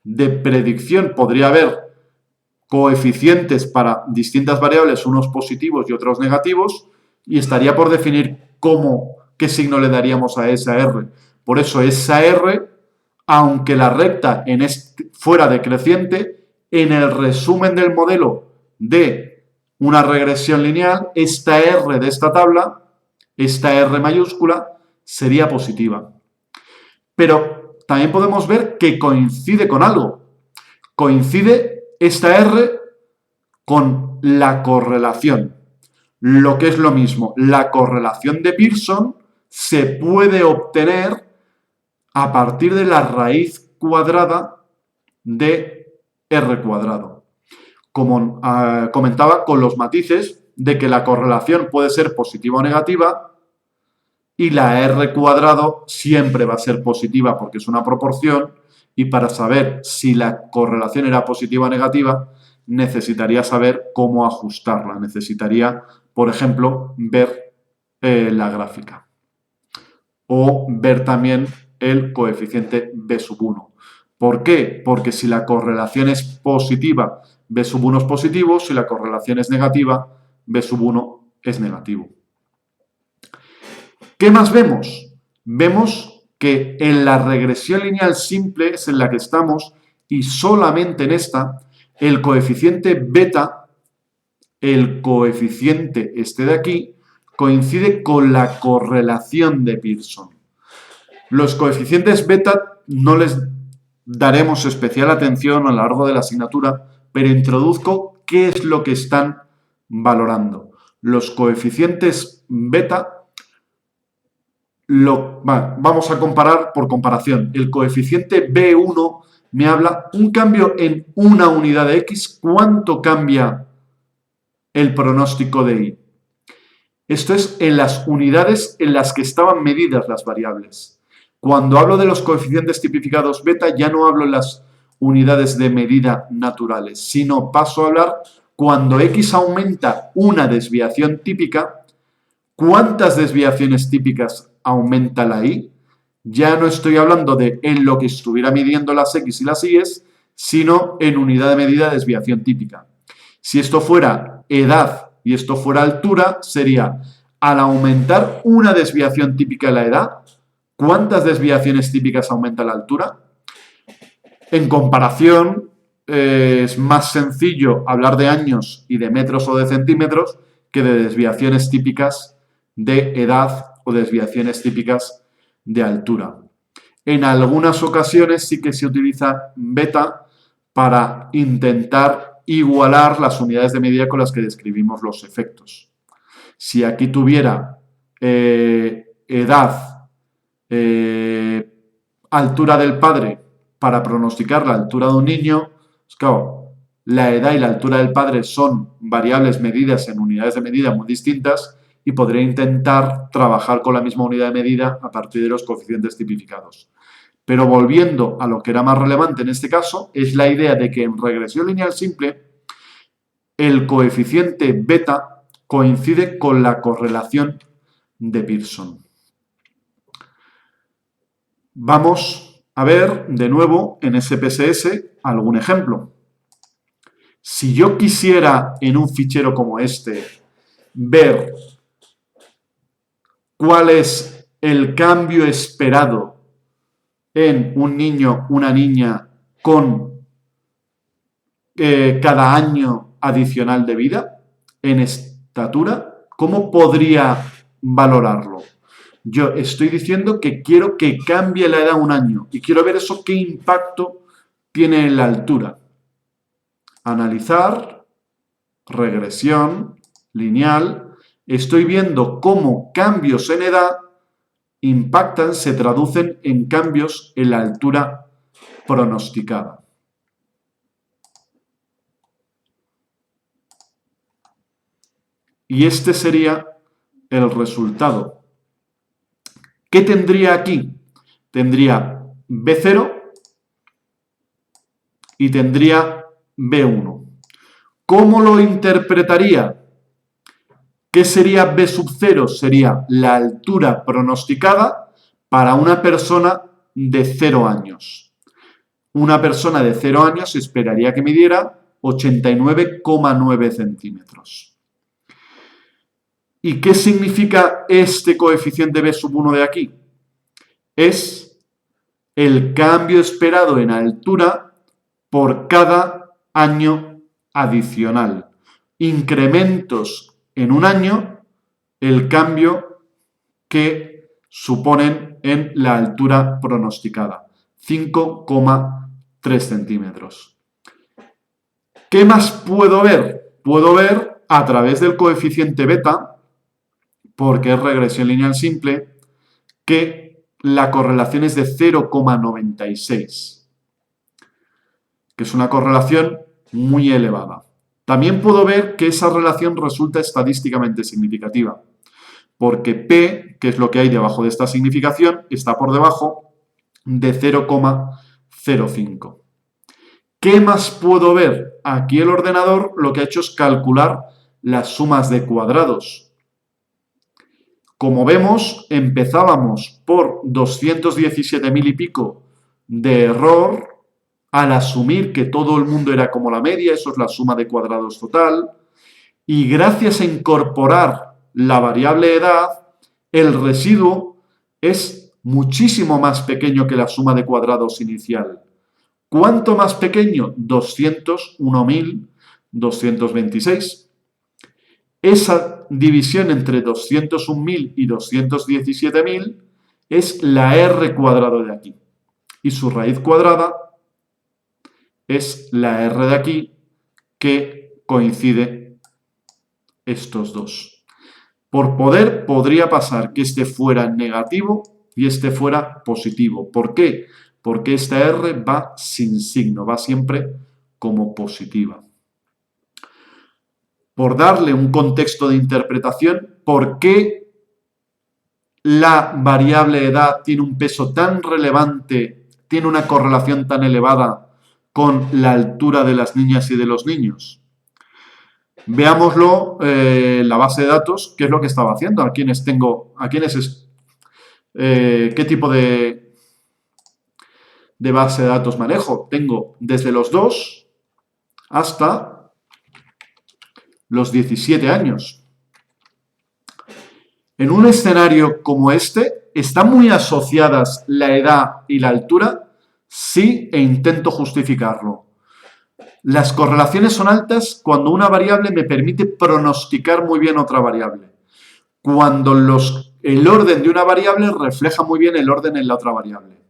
de predicción. Podría haber coeficientes para distintas variables, unos positivos y otros negativos, y estaría por definir qué signo le daríamos a esa R. Por eso esa R, aunque la recta fuera decreciente, en el resumen del modelo de una regresión lineal, esta R de esta tabla, esta R mayúscula, sería positiva. Pero también podemos ver que coincide con algo. Coincide esta R con la correlación. Lo que es lo mismo, la correlación de Pearson se puede obtener a partir de la raíz cuadrada de R cuadrado. Como comentaba, con los matices de que la correlación puede ser positiva o negativa y la R cuadrado siempre va a ser positiva porque es una proporción, y para saber si la correlación era positiva o negativa necesitaría saber cómo ajustarla. Necesitaría, por ejemplo, ver la gráfica o ver también el coeficiente B sub 1. ¿Por qué? Porque si la correlación es positiva, B sub 1 es positivo, si la correlación es negativa, B sub 1 es negativo. ¿Qué más vemos? Vemos que en la regresión lineal simple es en la que estamos y solamente en esta, el coeficiente beta, el coeficiente este de aquí, coincide con la correlación de Pearson. Los coeficientes beta no les daremos especial atención a lo largo de la asignatura, pero introduzco qué es lo que están valorando. Los coeficientes beta vamos a comparar por comparación. El coeficiente B1 me habla un cambio en una unidad de X. ¿Cuánto cambia el pronóstico de Y? Esto es en las unidades en las que estaban medidas las variables. Cuando hablo de los coeficientes tipificados beta, ya no hablo en las unidades de medida naturales, sino paso a hablar cuando X aumenta una desviación típica, ¿Cuántas desviaciones típicas aumenta la y? Ya no estoy hablando de en lo que estuviera midiendo las x y las y, sino en unidad de medida de desviación típica. Si esto fuera edad y esto fuera altura, sería al aumentar una desviación típica de la edad, ¿cuántas desviaciones típicas aumenta la altura? En comparación, es más sencillo hablar de años y de metros o de centímetros que de desviaciones típicas de edad o desviaciones típicas de altura. En algunas ocasiones sí que se utiliza beta para intentar igualar las unidades de medida con las que describimos los efectos. Si aquí tuviera edad, altura del padre para pronosticar la altura de un niño, pues claro, la edad y la altura del padre son variables medidas en unidades de medida muy distintas y podría intentar trabajar con la misma unidad de medida a partir de los coeficientes tipificados. Pero volviendo a lo que era más relevante en este caso, es la idea de que en regresión lineal simple el coeficiente beta coincide con la correlación de Pearson. Vamos a ver de nuevo en SPSS algún ejemplo. Si yo quisiera en un fichero como este ver cuál es el cambio esperado en un niño, una niña con cada año adicional de vida en estatura, ¿cómo podría valorarlo? Yo estoy diciendo que quiero que cambie la edad un año y quiero ver eso qué impacto tiene en la altura. Analizar, regresión, lineal. Estoy viendo cómo cambios en edad impactan, se traducen en cambios en la altura pronosticada. Y este sería el resultado. ¿Qué tendría aquí? Tendría B0 y tendría B1. ¿Cómo lo interpretaría? ¿Qué sería B sub 0? Sería la altura pronosticada para una persona de 0 años. Una persona de 0 años esperaría que midiera 89,9 centímetros. ¿Y qué significa este coeficiente B sub 1 de aquí? Es el cambio esperado en altura por cada año adicional. Incrementos en un año, el cambio que suponen en la altura pronosticada, 5,3 centímetros. ¿Qué más puedo ver? Puedo ver a través del coeficiente beta, porque es regresión lineal simple, que la correlación es de 0,96, que es una correlación muy elevada. También puedo ver que esa relación resulta estadísticamente significativa, porque P, que es lo que hay debajo de esta significación, está por debajo de 0,05. ¿Qué más puedo ver? Aquí el ordenador lo que ha hecho es calcular las sumas de cuadrados. Como vemos, empezábamos por 217.000 y pico de error al asumir que todo el mundo era como la media, eso es la suma de cuadrados total, y gracias a incorporar la variable edad, el residuo es muchísimo más pequeño que la suma de cuadrados inicial. ¿Cuánto más pequeño? 201.226. Esa división entre 201.000 y 217.000 es la R cuadrado de aquí. Y su raíz cuadrada es la R de aquí, que coincide estos dos. Por poder, podría pasar que este fuera negativo y este fuera positivo. ¿Por qué? Porque esta R va sin signo, va siempre como positiva. Por darle un contexto de interpretación, ¿por qué la variable edad tiene un peso tan relevante, tiene una correlación tan elevada con la altura de las niñas y de los niños? Veámoslo, la base de datos, qué es lo que estaba haciendo, qué tipo de base de datos manejo. Tengo desde los 2 hasta los 17 años. En un escenario como este, ¿están muy asociadas la edad y la altura? Sí, e intento justificarlo. Las correlaciones son altas cuando una variable me permite pronosticar muy bien otra variable. Cuando el orden de una variable refleja muy bien el orden en la otra variable.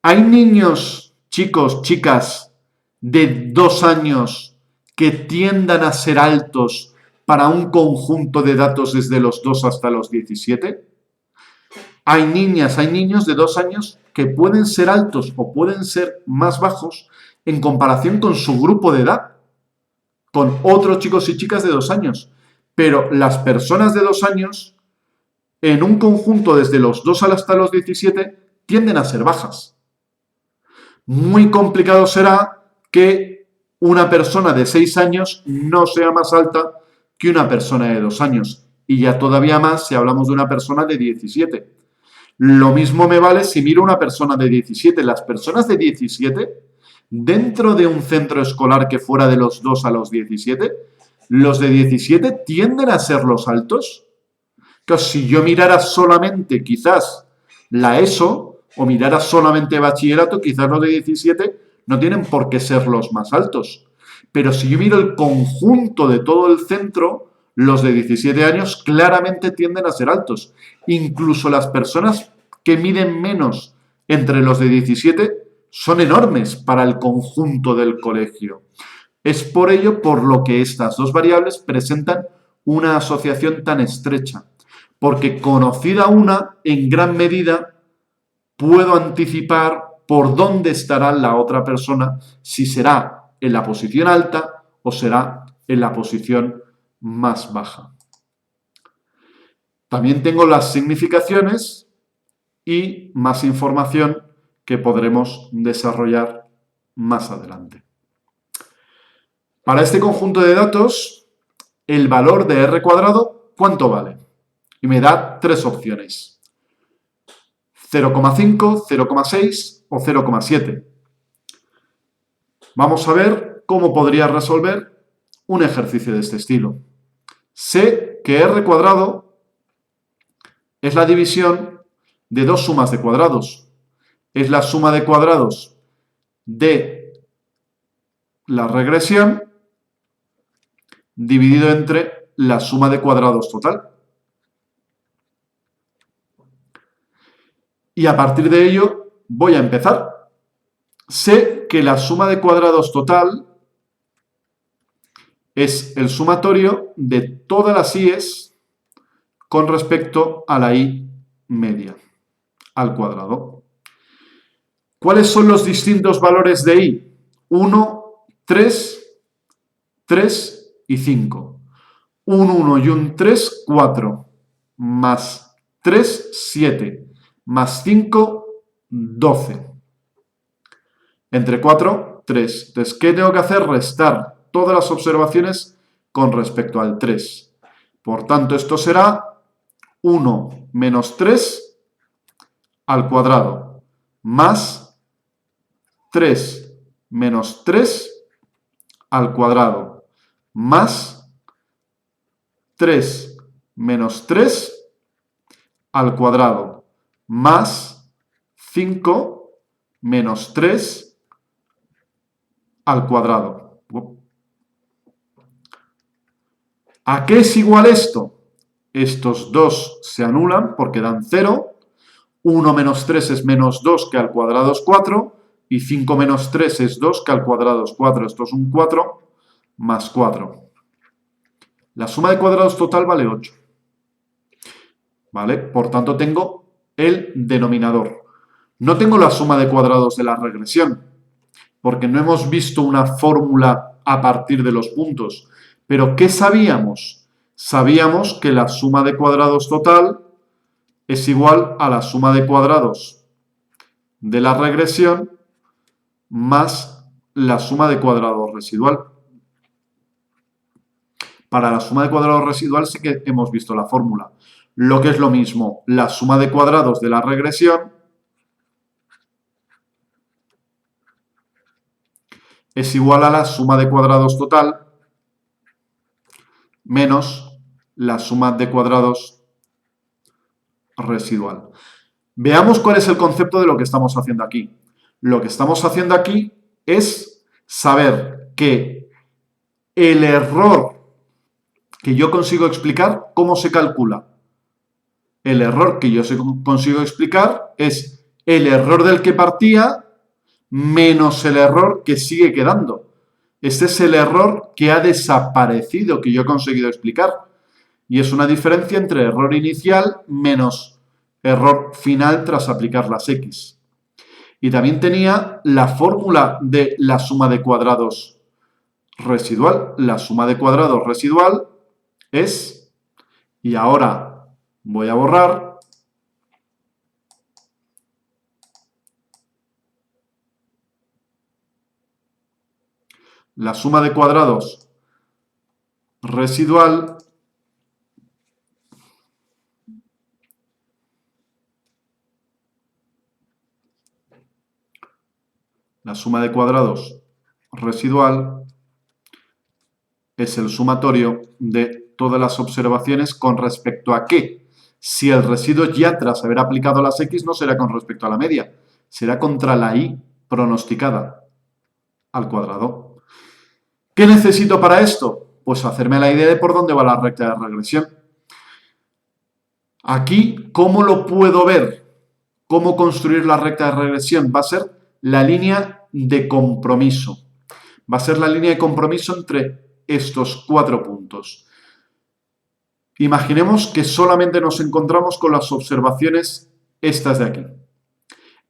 ¿Hay niños, chicos, chicas de 2 años que tiendan a ser altos para un conjunto de datos desde los 2 hasta los 17? Hay niñas, hay niños de 2 años que pueden ser altos o pueden ser más bajos en comparación con su grupo de edad, con otros chicos y chicas de 2 años. Pero las personas de 2 años, en un conjunto desde los 2 hasta los 17, tienden a ser bajas. Muy complicado será que una persona de 6 años no sea más alta que una persona de 2 años. Y ya todavía más si hablamos de una persona de 17. Lo mismo me vale si miro una persona de 17. Las personas de 17, dentro de un centro escolar que fuera de los 2 a los 17, los de 17 tienden a ser los altos. Que si yo mirara solamente quizás la ESO o mirara solamente bachillerato, quizás los de 17 no tienen por qué ser los más altos. Pero si yo miro el conjunto de todo el centro, los de 17 años claramente tienden a ser altos. Incluso las personas que miden menos entre los de 17 son enormes para el conjunto del colegio. Es por ello por lo que estas dos variables presentan una asociación tan estrecha, porque conocida una, en gran medida puedo anticipar por dónde estará la otra persona, si será en la posición alta o será en la posición más baja. También tengo las significaciones y más información que podremos desarrollar más adelante. Para este conjunto de datos, el valor de r cuadrado, ¿cuánto vale? Y me da 3 opciones. 0,5, 0,6 o 0,7. Vamos a ver cómo podría resolver un ejercicio de este estilo. Sé que r cuadrado es la división de dos sumas de cuadrados. Es la suma de cuadrados de la regresión dividido entre la suma de cuadrados total. Y a partir de ello voy a empezar. Sé que la suma de cuadrados total es el sumatorio de todas las i's con respecto a la i media al cuadrado. ¿Cuáles son los distintos valores de i? 1, 3, 3 y 5. Un 1 y un 3, 4. Más 3, 7. Más 5, 12. Entre 4, 3. Entonces, ¿qué tengo que hacer? Restar todas las observaciones con respecto al 3. Por tanto, esto será 1 menos 3 al cuadrado, más 3 menos 3 al cuadrado, más 3 menos 3 al cuadrado, más 5 menos 3 al cuadrado. ¿A qué es igual esto? Estos dos se anulan porque dan 0. 1 menos 3 es menos 2, que al cuadrado es 4. Y 5 menos 3 es 2, que al cuadrado es 4. Esto es un 4 más 4. La suma de cuadrados total vale 8. ¿Vale? Por tanto, tengo el denominador. No tengo la suma de cuadrados de la regresión, porque no hemos visto una fórmula a partir de los puntos. Pero, ¿qué sabíamos? Sabíamos que la suma de cuadrados total es igual a la suma de cuadrados de la regresión más la suma de cuadrados residual. Para la suma de cuadrados residual sí que hemos visto la fórmula. Lo que es lo mismo, la suma de cuadrados de la regresión es igual a la suma de cuadrados total menos la suma de cuadrados residual. Veamos cuál es el concepto de lo que estamos haciendo aquí. Lo que estamos haciendo aquí es saber que el error que yo consigo explicar, ¿cómo se calcula? El error que yo consigo explicar es el error del que partía menos el error que sigue quedando. Este es el error que ha desaparecido, que yo he conseguido explicar. Y es una diferencia entre error inicial menos error final tras aplicar las X. Y también tenía la fórmula de la suma de cuadrados residual. La suma de cuadrados residual es, y ahora voy a borrar, la suma de cuadrados residual residual es el sumatorio de todas las observaciones con respecto a qué. Si el residuo ya tras haber aplicado las X no será con respecto a la media, será contra la Y pronosticada al cuadrado. ¿Qué necesito para esto? Pues hacerme la idea de por dónde va la recta de regresión. Aquí, ¿cómo lo puedo ver? ¿Cómo construir la recta de regresión? Va a ser la línea de compromiso. Va a ser la línea de compromiso entre estos 4 puntos. Imaginemos que solamente nos encontramos con las observaciones estas de aquí.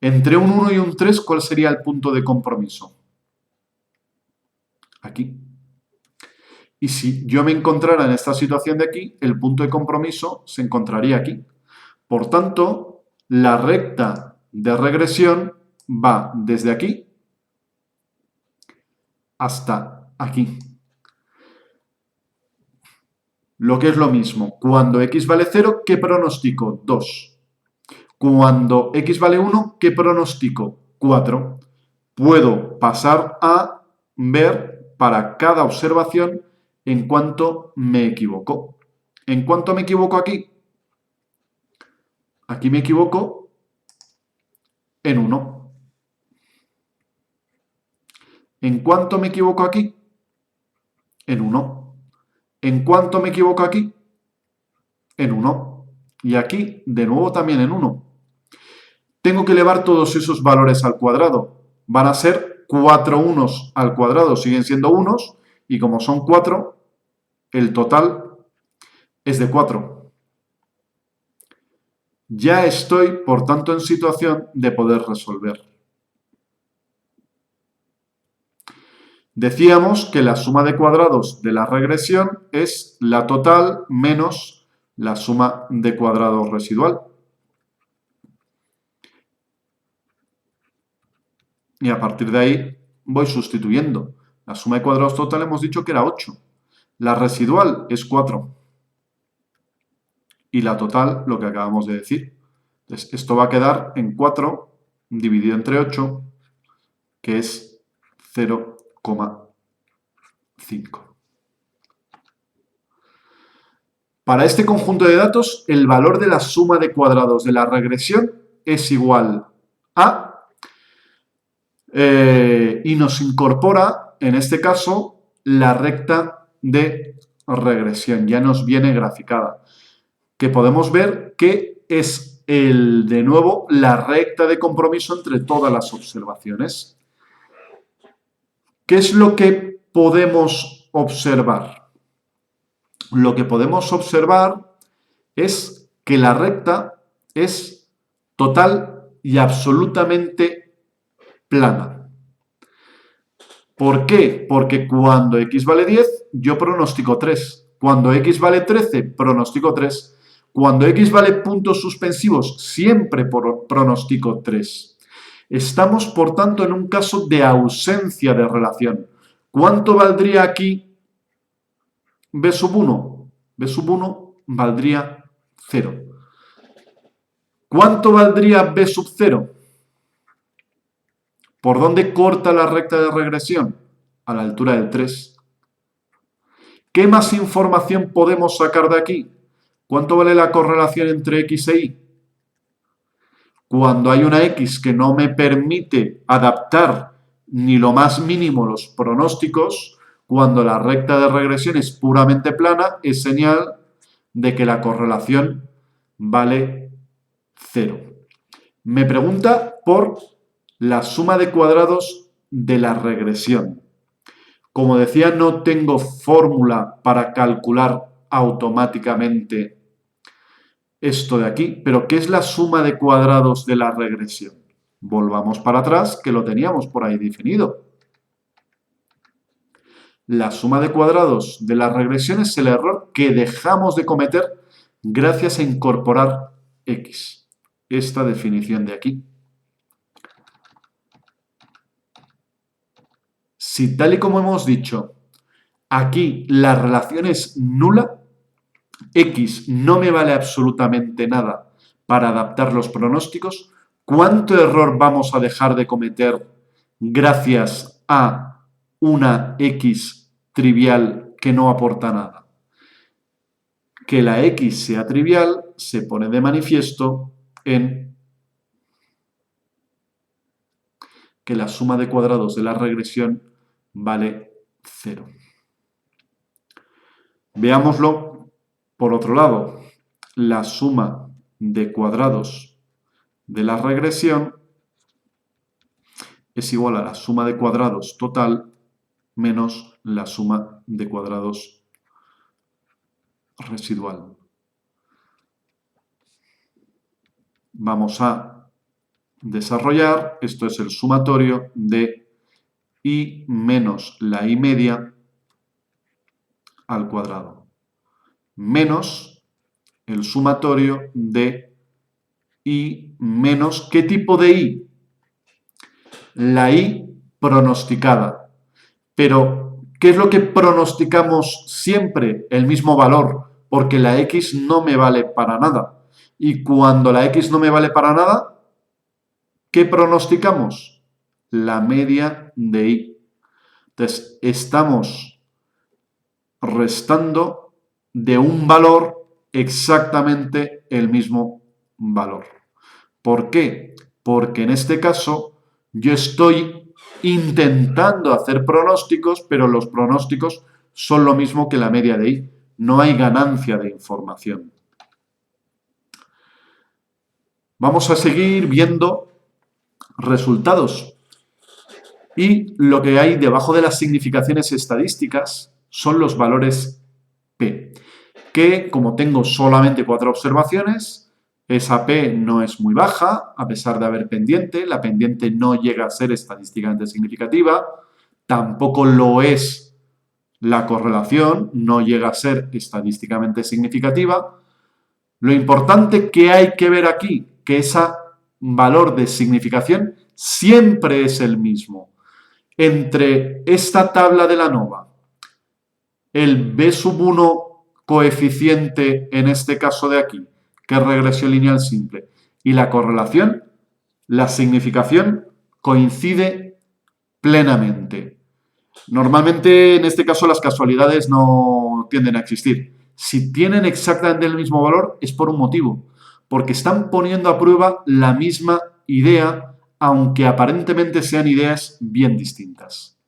Entre un 1 y un 3, ¿cuál sería el punto de compromiso? Aquí. Y si yo me encontrara en esta situación de aquí, el punto de compromiso se encontraría aquí. Por tanto, la recta de regresión va desde aquí hasta aquí. Lo que es lo mismo, cuando x vale 0, ¿qué pronostico? 2. Cuando x vale 1, ¿qué pronostico? 4. Puedo pasar a ver para cada observación en cuánto me equivoco. ¿En cuánto me equivoco aquí? Aquí me equivoco en 1. ¿En cuánto me equivoco aquí? En 1. ¿En cuánto me equivoco aquí? En 1. Y aquí, de nuevo, también en 1. Tengo que elevar todos esos valores al cuadrado. Van a ser 4 unos al cuadrado, siguen siendo unos, y como son 4, el total es de 4. Ya estoy, por tanto, en situación de poder resolver. Decíamos que la suma de cuadrados de la regresión es la total menos la suma de cuadrados residual. Y a partir de ahí voy sustituyendo. La suma de cuadrados total hemos dicho que era 8. La residual es 4. Y la total, lo que acabamos de decir. Entonces, esto va a quedar en 4 dividido entre 8, que es 0,5. Para este conjunto de datos, el valor de la suma de cuadrados de la regresión es igual a... y nos incorpora, en este caso, la recta de regresión. Ya nos viene graficada. Que podemos ver que es de nuevo, la recta de compromiso entre todas las observaciones. ¿Qué es lo que podemos observar? Lo que podemos observar es que la recta es total y absolutamente plana. ¿Por qué? Porque cuando x vale 10, yo pronostico 3. Cuando x vale 13, pronostico 3. Cuando x vale puntos suspensivos, siempre pronostico 3. Estamos, por tanto, en un caso de ausencia de relación. ¿Cuánto valdría aquí B sub 1. B sub 1 valdría 0. ¿Cuánto valdría B sub 0? ¿Por dónde corta la recta de regresión? A la altura del 3. ¿Qué más información podemos sacar de aquí? ¿Cuánto vale la correlación entre X e Y? Cuando hay una X que no me permite adaptar ni lo más mínimo los pronósticos, cuando la recta de regresión es puramente plana, es señal de que la correlación vale 0. Me pregunta por la suma de cuadrados de la regresión. Como decía, no tengo fórmula para calcular automáticamente esto de aquí, pero ¿qué es la suma de cuadrados de la regresión? Volvamos para atrás, que lo teníamos por ahí definido. La suma de cuadrados de la regresión es el error que dejamos de cometer gracias a incorporar X. Esta definición de aquí. Si tal y como hemos dicho, aquí la relación es nula, X no me vale absolutamente nada para adaptar los pronósticos, ¿cuánto error vamos a dejar de cometer gracias a una X trivial que no aporta nada? Que la X sea trivial se pone de manifiesto en que la suma de cuadrados de la regresión vale 0. Veámoslo por otro lado. La suma de cuadrados de la regresión es igual a la suma de cuadrados total menos la suma de cuadrados residual. Vamos a desarrollar, esto es el sumatorio de y menos la y media al cuadrado, menos el sumatorio de y menos, ¿qué tipo de y? La y pronosticada. Pero, ¿qué es lo que pronosticamos siempre? El mismo valor, porque la x no me vale para nada. Y cuando la x no me vale para nada, ¿qué pronosticamos? La media de y. Entonces, estamos restando de un valor exactamente el mismo valor. ¿Por qué? Porque en este caso yo estoy intentando hacer pronósticos, pero los pronósticos son lo mismo que la media de y. No hay ganancia de información. Vamos a seguir viendo resultados. Y lo que hay debajo de las significaciones estadísticas son los valores P, que como tengo solamente 4 observaciones, esa P no es muy baja, a pesar de haber pendiente. La pendiente no llega a ser estadísticamente significativa. Tampoco lo es la correlación, no llega a ser estadísticamente significativa. Lo importante que hay que ver aquí, que ese valor de significación siempre es el mismo. Entre esta tabla de la ANOVA, el B sub 1 coeficiente en este caso de aquí, que es regresión lineal simple, y la correlación, la significación coincide plenamente. Normalmente, en este caso, las casualidades no tienden a existir. Si tienen exactamente el mismo valor, es por un motivo, porque están poniendo a prueba la misma idea, aunque aparentemente sean ideas bien distintas.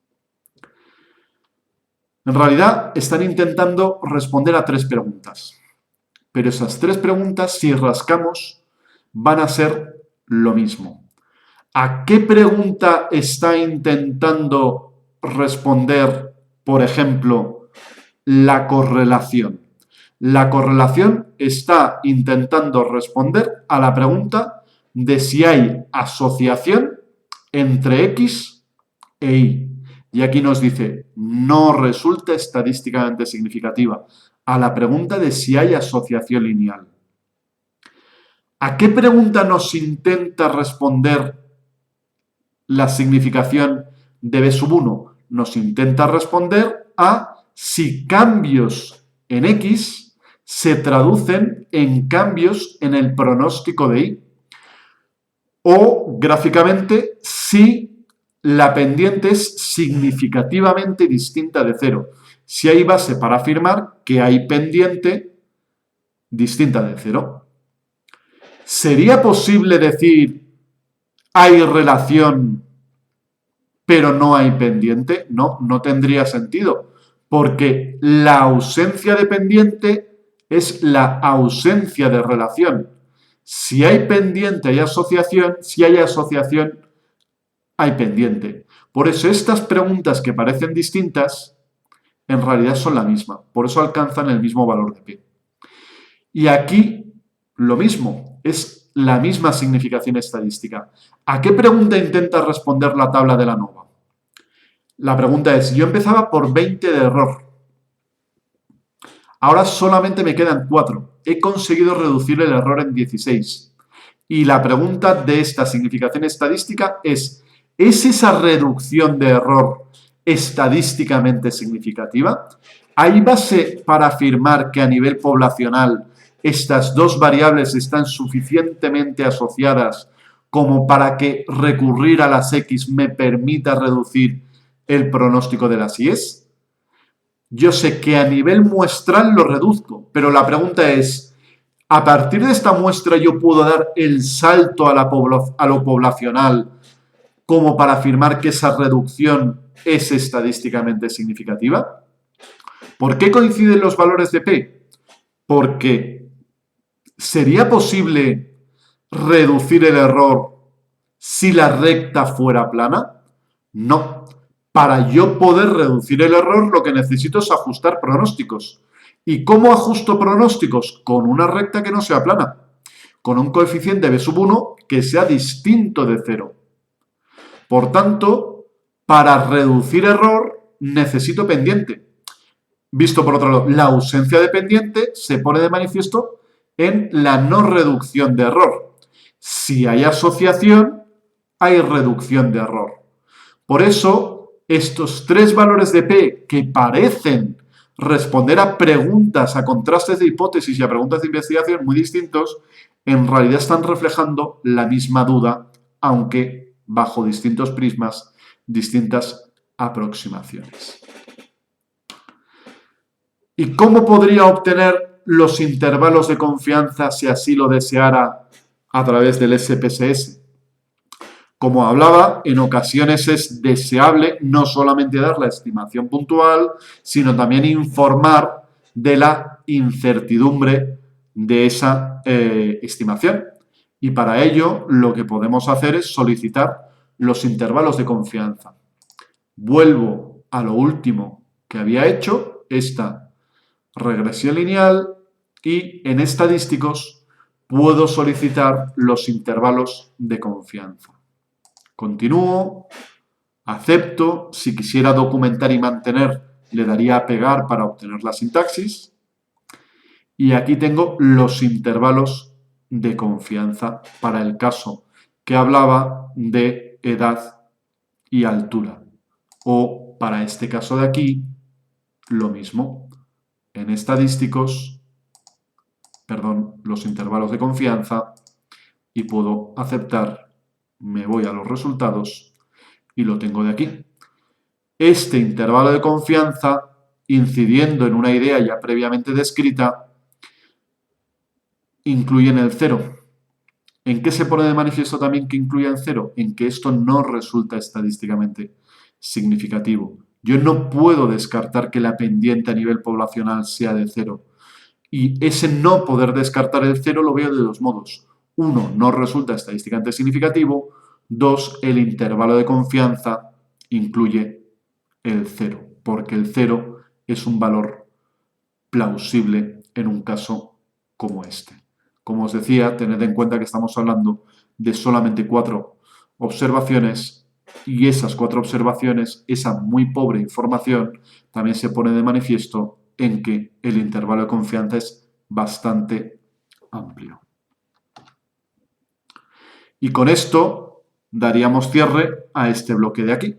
En realidad, están intentando responder a 3 preguntas. Pero esas 3 preguntas, si rascamos, van a ser lo mismo. ¿A qué pregunta está intentando responder, por ejemplo, la correlación? La correlación está intentando responder a la pregunta de si hay asociación entre X e Y. Y aquí nos dice, no resulta estadísticamente significativa. A la pregunta de si hay asociación lineal. ¿A qué pregunta nos intenta responder la significación de B sub 1? Nos intenta responder a si cambios en X se traducen en cambios en el pronóstico de Y. O, gráficamente, si la pendiente es significativamente distinta de cero. Si hay base para afirmar que hay pendiente distinta de cero. ¿Sería posible decir hay relación pero no hay pendiente? No, no tendría sentido, porque la ausencia de pendiente es la ausencia de relación. Si hay pendiente hay asociación, si hay asociación hay pendiente. Por eso estas preguntas que parecen distintas en realidad son la misma, por eso alcanzan el mismo valor de P. Y aquí lo mismo, es la misma significación estadística. ¿A qué pregunta intenta responder la tabla de la ANOVA? La pregunta es, yo empezaba por 20 de error. Ahora solamente me quedan 4. He conseguido reducir el error en 16. Y la pregunta de esta significación estadística ¿es esa reducción de error estadísticamente significativa? ¿Hay base para afirmar que a nivel poblacional estas dos variables están suficientemente asociadas como para que recurrir a las X me permita reducir el pronóstico de las Y's? Yo sé que a nivel muestral lo reduzco, pero la pregunta es, ¿a partir de esta muestra yo puedo dar el salto a lo poblacional como para afirmar que esa reducción es estadísticamente significativa? ¿Por qué coinciden los valores de P? Porque ¿sería posible reducir el error si la recta fuera plana? No. Para yo poder reducir el error, lo que necesito es ajustar pronósticos. ¿Y cómo ajusto pronósticos? Con una recta que no sea plana, con un coeficiente B sub 1 que sea distinto de 0. Por tanto, para reducir error necesito pendiente. Visto por otro lado, la ausencia de pendiente se pone de manifiesto en la no reducción de error. Si hay asociación, hay reducción de error. Por eso, estos tres valores de P que parecen responder a preguntas, a contrastes de hipótesis y a preguntas de investigación muy distintos, en realidad están reflejando la misma duda, aunque bajo distintos prismas, distintas aproximaciones. ¿Y cómo podría obtener los intervalos de confianza si así lo deseara a través del SPSS? Como hablaba, en ocasiones es deseable no solamente dar la estimación puntual, sino también informar de la incertidumbre de esa estimación. Y para ello lo que podemos hacer es solicitar los intervalos de confianza. Vuelvo a lo último que había hecho, esta regresión lineal, y en estadísticos puedo solicitar los intervalos de confianza. Continúo, acepto, si quisiera documentar y mantener, le daría a pegar para obtener la sintaxis. Y aquí tengo los intervalos de confianza para el caso que hablaba de edad y altura. O para este caso de aquí, lo mismo. En estadísticos, los intervalos de confianza, y puedo aceptar, me voy a los resultados y lo tengo de aquí. Este intervalo de confianza, incidiendo en una idea ya previamente descrita, incluye en el 0. ¿En qué se pone de manifiesto también que incluya en 0? En que esto no resulta estadísticamente significativo. Yo no puedo descartar que la pendiente a nivel poblacional sea de 0. Y ese no poder descartar el 0 lo veo de dos modos. 1, no resulta estadísticamente significativo. 2, el intervalo de confianza incluye el 0, porque el 0 es un valor plausible en un caso como este. Como os decía, tened en cuenta que estamos hablando de solamente 4 observaciones, y esas 4 observaciones, esa muy pobre información, también se pone de manifiesto en que el intervalo de confianza es bastante amplio. Y con esto daríamos cierre a este bloque de aquí.